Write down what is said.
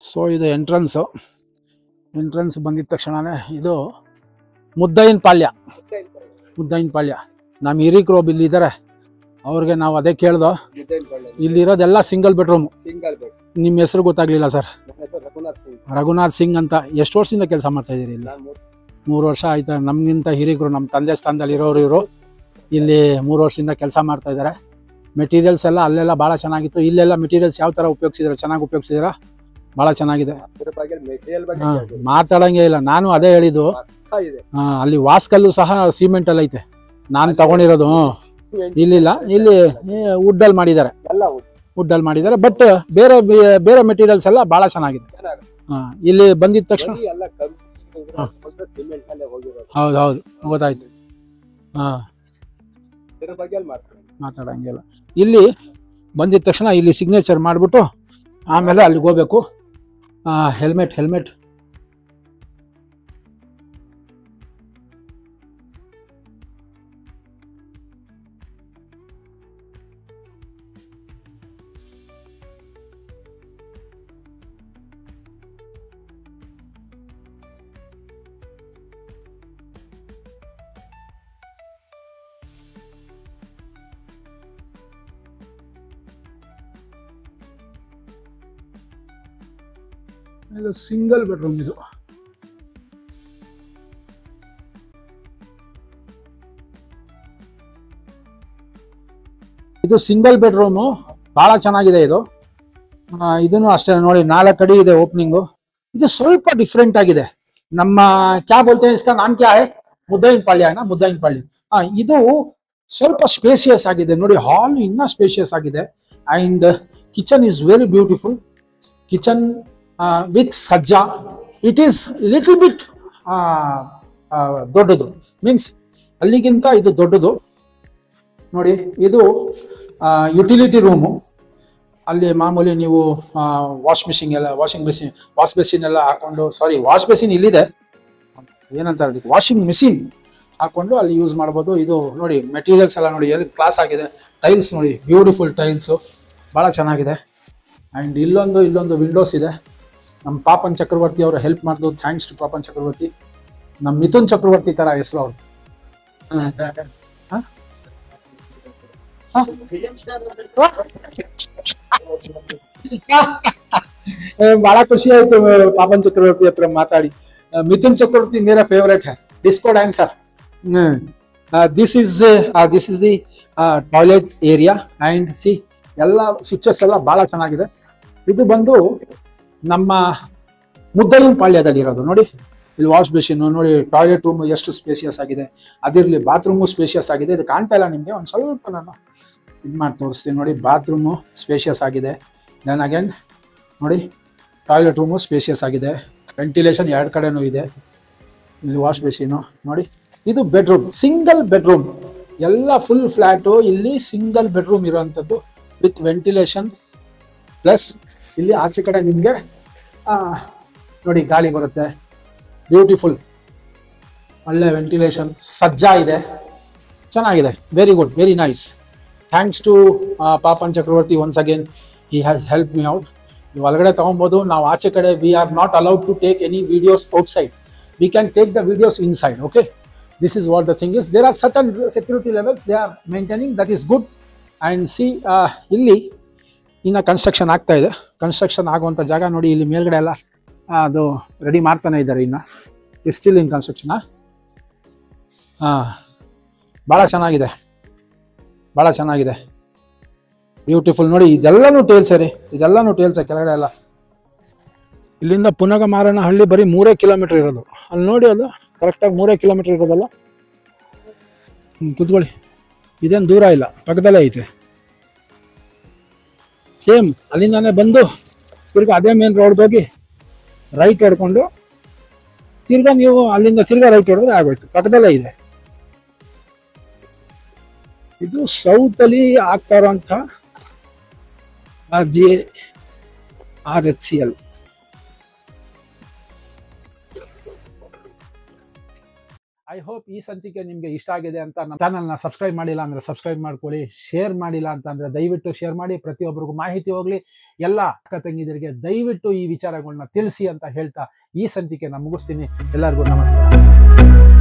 So ಇದು entrance ಬಂದಿದ ತಕ್ಷಣನೇ ಇದು ಮುದ್ದೈನ ಪಾಳ್ಯ. ನಮ್ಮ ಹಿರೀಕರು ಒಬ್ಬ ಇಲ್ಲಿದ್ದಾರೆ, ಅವ್ರಿಗೆ ನಾವು ಅದೇ ಕೇಳ್ದೋ. ಇಲ್ಲಿರೋದೆಲ್ಲ ಸಿಂಗಲ್ ಬೆಡ್ರೂಮ್. ನಿಮ್ಮ ಹೆಸರು ಗೊತ್ತಾಗ್ಲಿಲ್ಲ ಸರ್? ರಘುನಾಥ್ ಸಿಂಗ್ ಅಂತ. ಎಷ್ಟು ವರ್ಷದಿಂದ ಕೆಲಸ ಮಾಡ್ತಾ ಇದ್ದೀರಿ ಇಲ್ಲಿ? 3 ವರ್ಷ ಆಯ್ತಾ. ನಮಗಿಂತ ಹಿರೀಕರು, ನಮ್ಮ ತಂದೆ ಸ್ಥಾನದಲ್ಲಿ ಇರೋರು ಇವರು. ಇಲ್ಲಿ 3 ವರ್ಷದಿಂದ ಕೆಲಸ ಮಾಡ್ತಾ ಇದ್ದಾರೆ. ಮೆಟೀರಿಯಲ್ಸ್ ಎಲ್ಲ ಅಲ್ಲೆಲ್ಲ ಭಾಳ ಚೆನ್ನಾಗಿತ್ತು. ಇಲ್ಲೆಲ್ಲ ಮೆಟೀರಿಯಲ್ಸ್ ಯಾವ ಥರ ಉಪಯೋಗಿಸಿದ್ರೆ ಚೆನ್ನಾಗಿ ಉಪಯೋಗಿಸಿದ್ರ? ಭಾಳ ಚೆನ್ನಾಗಿದೆ. ಮಾತಾಡಂಗೆ ಇಲ್ಲ. ನಾನು ಅದೇ ಹೇಳಿದ್ದು, ಅಲ್ಲಿ ವಾಸ್ಕಲ್ಲು ಸಹ ಸಿಮೆಂಟ್ ಅಲ್ಲಿ ಐತೆ. ನಾನು ತಗೊಂಡಿರೋದು ಇಲ್ಲಿಲ್ಲ, ಇಲ್ಲಿ ವುಡ್ಡಲ್ಲಿ ಮಾಡಿದ್ದಾರೆ. ಬಟ್ ಬೇರೆ ಮೆಟೀರಿಯಲ್ಸ್ ಎಲ್ಲ ಭಾಳ ಚೆನ್ನಾಗಿದೆ. ಇಲ್ಲಿ ಬಂದಿದ ತಕ್ಷಣ ಹೌದು ಗೊತ್ತಾಯ್ತು. ಮಾತಾಡಂಗಿಲ್ಲ. ಇಲ್ಲಿ ಬಂದಿದ ತಕ್ಷಣ ಇಲ್ಲಿ ಸಿಗ್ನೇಚರ್ ಮಾಡಿಬಿಟ್ಟು ಆಮೇಲೆ ಅಲ್ಲಿಗೆ ಹೋಗ್ಬೇಕು. ಹೆಲ್ಮೆಟ್ ಇದು ಸಿಂಗಲ್ ಬೆಡ್ರೂಮ್. ಇದು ಸಿಂಗಲ್ ಬೆಡ್ರೂಮು, ಬಹಳ ಚೆನ್ನಾಗಿದೆ. ಇದನ್ನು ಅಷ್ಟೇ ನೋಡಿ, 4 ಅಡಿ ಇದೆ ಓಪನಿಂಗು. ಇದು ಸ್ವಲ್ಪ ಡಿಫ್ರೆಂಟ್ ಆಗಿದೆ. ನಮ್ಮ ಕ್ಯಾ ಬೋಲ್ತೆ ಇಸ್ಕಾ ನಾಮ್ ಕ್ಯಾ ಹೈ? ಮುದ್ದೈನ ಪಾಳ್ಯ. ಇದು ಸ್ವಲ್ಪ ಸ್ಪೇಸಿಯಸ್ ಆಗಿದೆ ನೋಡಿ. ಹಾಲ್ ಇನ್ನ ಸ್ಪೇಸಿಯಸ್ ಆಗಿದೆ. And kitchen is very beautiful. Kitchen with ಸಜ್ಜಾ. ಇಟ್ ಈಸ್ ಲಿಟಲ್ ಬಿಟ್ ದೊಡ್ಡದು, ಮೀನ್ಸ್ ಅಲ್ಲಿಗಿಂತ ಇದು ದೊಡ್ಡದು ನೋಡಿ. ಇದು ಯುಟಿಲಿಟಿ ರೂಮು. ಅಲ್ಲಿ ಮಾಮೂಲಿ ನೀವು ವಾಶ್ ಬೇಸಿನ್ ಎಲ್ಲ ಹಾಕೊಂಡು, ವಾಶ್ ಬೇಸಿನ್ ಇಲ್ಲಿದೆ, ಏನಂತ ಅದಕ್ಕೆ, ವಾಷಿಂಗ್ ಮಿಷಿನ್ ಹಾಕೊಂಡು ಅಲ್ಲಿ ಯೂಸ್ ಮಾಡ್ಬೋದು. ಇದು ನೋಡಿ ಮೆಟೀರಿಯಲ್ಸ್ ಎಲ್ಲ ನೋಡಿ, ಎಲ್ಲಿ ಕ್ಲಾಸ್ ಆಗಿದೆ. ಟೈಲ್ಸ್ ನೋಡಿ, ಬ್ಯೂಟಿಫುಲ್ ಟೈಲ್ಸು, ಭಾಳ ಚೆನ್ನಾಗಿದೆ. ಆ್ಯಂಡ್ ಇಲ್ಲೊಂದು ವಿಂಡೋಸ್ ಇದೆ. ನಮ್ಮ ಪಾಪನ್ ಚಕ್ರವರ್ತಿ ಅವರು ಹೆಲ್ಪ್ ಮಾಡಿದ್ರು. ಥ್ಯಾಂಕ್ಸ್ ಟು ಪಾಪನ್ ಚಕ್ರವರ್ತಿ. ನಮ್ಮ ಮಿಥುನ್ ಚಕ್ರವರ್ತಿ ಥರ ಹೆಸರು ಅವರು. ಭಾಳ ಖುಷಿ ಆಯ್ತು ಪಾಪನ್ ಚಕ್ರವರ್ತಿ ಹತ್ರ ಮಾತಾಡಿ. ಮಿಥುನ್ ಚಕ್ರವರ್ತಿ ಮೇರಾ ಫೇವರೇಟ್ ಹೈ, disco dancer. This is the toilet area. And see, ಎಲ್ಲ ಸ್ವಿಚಸ್ ಎಲ್ಲ ಭಾಳ ಚೆನ್ನಾಗಿದೆ. ಇದು ಬಂದು ನಮ್ಮ ಮುದ್ದೈನ ಪಾಳ್ಯದಲ್ಲಿ ಇರೋದು ನೋಡಿ. ಇಲ್ಲಿ ವಾಶ್ ಬೇಸಿನ್ ನೋಡಿ, ಟಾಯ್ಲೆಟ್ ರೂಮ್ ಎಷ್ಟು ಸ್ಪೇಷಿಯಸ್ ಆಗಿದೆ. ಅದಿರಲಿ, ಬಾತ್ರೂಮು ಸ್ಪೇಷಿಯಸ್ ಆಗಿದೆ. ಇದು ಕಾಣ್ತಾ ಇಲ್ಲ ನಿಮಗೆ, ಒಂದು ಸ್ವಲ್ಪ ನಾನು ಇದು ಮಾಡಿ ತೋರಿಸ್ತೀನಿ ನೋಡಿ. ಬಾತ್ರೂಮು ಸ್ಪೇಷಿಯಸ್ ಆಗಿದೆ. ದೆನ್ ಅಗೇನ್ ನೋಡಿ, ಟಾಯ್ಲೆಟ್ ರೂಮು ಸ್ಪೇಷಿಯಸ್ ಆಗಿದೆ. ವೆಂಟಿಲೇಷನ್ 2 ಕಡೆನೂ ಇದೆ. ಇಲ್ಲಿ ವಾಶ್ ಬೇಸಿನು ನೋಡಿ. ಇದು ಬೆಡ್ರೂಮ್, ಸಿಂಗಲ್ ಬೆಡ್ರೂಮ್. ಎಲ್ಲ ಫುಲ್ ಫ್ಲ್ಯಾಟು. ಇಲ್ಲಿ ಸಿಂಗಲ್ ಬೆಡ್ರೂಮ್ ಇರೋವಂಥದ್ದು ವಿತ್ ವೆಂಟಿಲೇಷನ್. ಪ್ಲಸ್ ಇಲ್ಲಿ ಆಚೆ ಕಡೆ ನಿಮಗೆ ನೋಡಿ ಗಾಳಿ ಬರುತ್ತೆ. ಬ್ಯೂಟಿಫುಲ್, ಒಳ್ಳೆ ವೆಂಟಿಲೇಷನ್, ಸಜ್ಜಾ ಇದೆ, ಚೆನ್ನಾಗಿದೆ. Very good, very nice. Thanks to Papon Chakraborty once again. He has help me out. ನೀವು ಒಳಗಡೆ ತೊಗೊಬೋದು. ನಾವು ಆಚೆ ಕಡೆ we are not allowed to take any videos outside. We can take the videos inside. Okay, this is what the thing is. There are certain security levels they are maintaining, that is good. And see, ಇಲ್ಲಿ ಇನ್ನು construction ಆಗ್ತಾ ಇದೆ. Construction ಆಗುವಂಥ ಜಾಗ ನೋಡಿ. ಇಲ್ಲಿ ಮೇಲ್ಗಡೆ ಎಲ್ಲ ಅದು ರೆಡಿ ಮಾಡ್ತಾನೆ ಇದ್ದಾರೆ. ಇನ್ನು ಸ್ಟಿಲ್ ಇನ್ ಕನ್ಸ್ಟ್ರಕ್ಷನ್. ಭಾಳ ಚೆನ್ನಾಗಿದೆ, ಬ್ಯೂಟಿಫುಲ್ ನೋಡಿ. ಇದೆಲ್ಲನೂ ಟೇಲ್ಸೇ ಕೆಳಗಡೆ ಎಲ್ಲ. ಇಲ್ಲಿಂದ ಪುನಗ ಮಾರನಹಳ್ಳಿ ಬರೀ 3 ಕಿಲೋಮೀಟರ್ ಇರೋದು. ಅಲ್ಲಿ ನೋಡಿ, ಅದು ಕರೆಕ್ಟಾಗಿ 3 ಕಿಲೋಮೀಟರ್ ಇರೋದಲ್ಲ. ಕೂತ್ಕೊಳ್ಳಿ, ಇದೇನು ದೂರ ಇಲ್ಲ, ಪಕ್ಕದಲ್ಲೇ ಐತೆ. ಸೇಮ್ ಅಲ್ಲಿಂದಾನೆ ಬಂದು ತಿರ್ಗಾ ಅದೇ ಮೇನ್ ರೋಡ್ಗೆ ಹೋಗಿ ರೈಟ್ ಹೊಡ್ಕೊಂಡು ತಿರ್ಗಾ ನೀವು ಅಲ್ಲಿಂದ ತಿರ್ಗಾ ರೈಟ್ ಹೊಡೆದ್ರೆ ಆಗೋಯ್ತು, ಪಕ್ಕದಲ್ಲೇ ಇದೆ. ಇದು ಸೌತ್ ಅಲ್ಲಿ ಆಗ್ತಾ ಇರೋಂಥ RHCL. ಐ ಹೋಪ್ ಈ ಸಂಚಿಕೆ ನಿಮಗೆ ಇಷ್ಟ ಆಗಿದೆ ಅಂತ. ನಮ್ಮ ಚಾನಲ್ನ ಸಬ್ಸ್ಕ್ರೈಬ್ ಮಾಡಿಲ್ಲ ಅಂದರೆ ಸಬ್ಸ್ಕ್ರೈಬ್ ಮಾಡ್ಕೊಳ್ಳಿ, ಶೇರ್ ಮಾಡಿಲ್ಲ ಅಂತಂದರೆ ದಯವಿಟ್ಟು ಶೇರ್ ಮಾಡಿ, ಪ್ರತಿಯೊಬ್ಬರಿಗೂ ಮಾಹಿತಿ ಹೋಗಲಿ. ಎಲ್ಲ ಅಕ್ಕ ತಂಗಿದರಿಗೆ ದಯವಿಟ್ಟು ಈ ವಿಚಾರಗಳನ್ನ ತಿಳಿಸಿ ಅಂತ ಹೇಳ್ತಾ ಈ ಸಂಚಿಕೆನ ಮುಗಿಸ್ತೀನಿ. ಎಲ್ಲರಿಗೂ ನಮಸ್ಕಾರ.